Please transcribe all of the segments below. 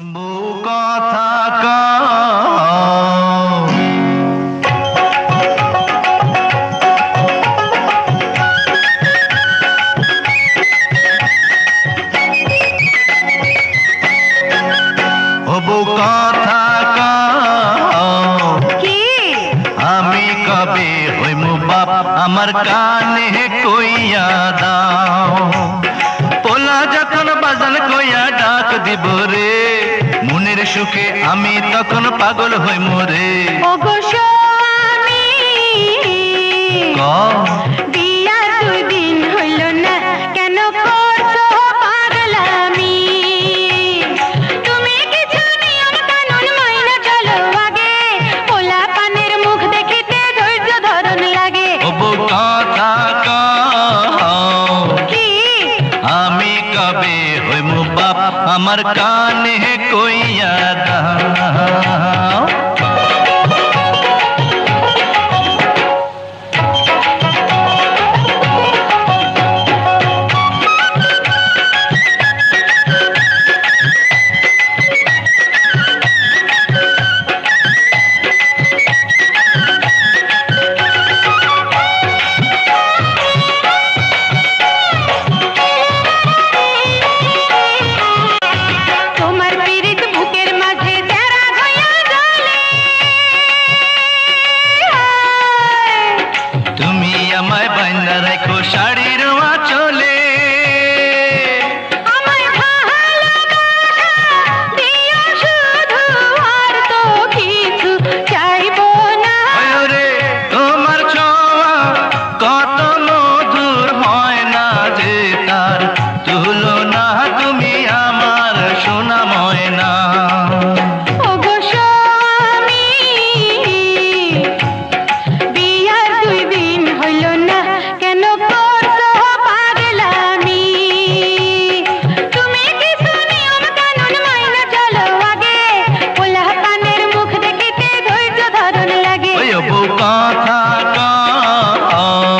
বউ কথা কও ও বউ কথা কও কি আমি কবে হইমু বাপ আমার কানে কইয়া দাও পোলা যখন বাজান কইয়া ডাক দিব রে মনের সুখে আমি তখন পাগল হইমু রে ওগো স্বামী কও বিয়ার 2 দিন হইল না কেন করছো পাগলামি তুমি কিছু নিয়ম কানুন মাইনা চলো আগে পোলা পানের মুখ দেখিতে ধৈর্য ধরন লাগে ও বউ কথা কও কি আমি কবে হইমু বাপ আমার কানে কইয়া দাও তোমার পীড়িত বুকের মাঝে তেরা হইয়া জ্বলে তুমি আমায় বাইন্দা রাখো শাড়ির আঁচলে আমায় ভালোবাসা দিও শুধু আর তো কিছু চাইবো না ওরে তোমার ছোঁয়া কত মধুর হয় না যে তার তুলনা তুমি আমার সোনা ময়না ওগো স্বামী বিয়ার 2 দিন হইল না কেন করছো পাগলামি তুমি কিছু নিয়ম কানুন মাইনা চলো আগে পোলা পানের মুখ দেখিতে ধৈর্য ধরন লাগে ওই বউ কথা কও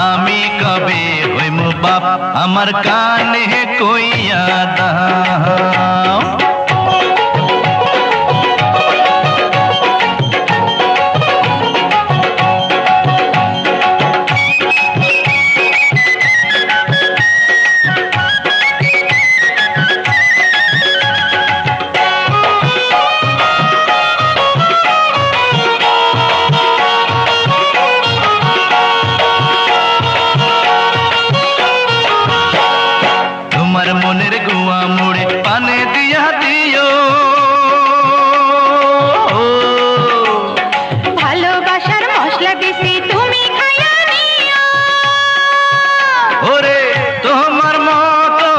আমি কবে হইমু বাপ আমার কানে কইয়া দাও তোমার মনের গুয়া মুড়ে পানে দিয়া দিও ভালোবাসার মশলা দিছি তুমি খাইয়া নিও ওরে তোমার মতো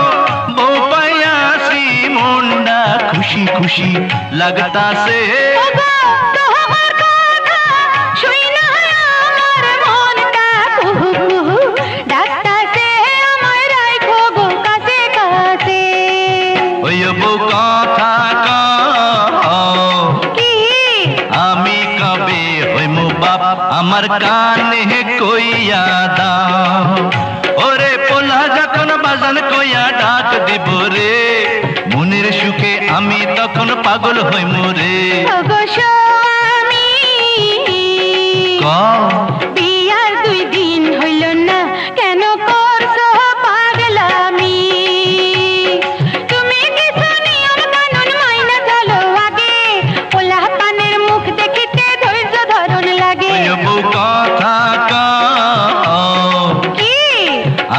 বউ পাইয়াছি মনটা খুশি খুশি লাগতাছে ওগো তোমার কথা শুইনা আমার মনটা কুহু কুহু ডাকতাছে আমায় রাখো গো কাছে কাছে ওই বউ কথা কও কি আমি কবে হইমু বাপ আমার কানে কইয়া দাও ওরে পোলা যখন বাজান কইয়া ডাক দিব রে মনের সুখে আমি তখন পাগল হইমু রে ওগো স্বামী কও বিয়ার 2 দিন হইল না কেন করছো পাগলামি তুমি কিছু নিয়ম কানুন মাইনা চলো আগে পোলা পানের মুখ দেখিতে ধৈর্য ধরন লাগে ওই বউ কথা কও কি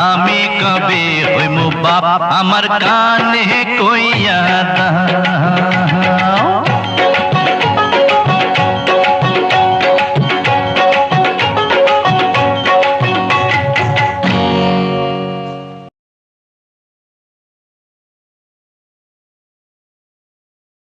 আমি কবে হইমু বাপ আমার কানে কইয়া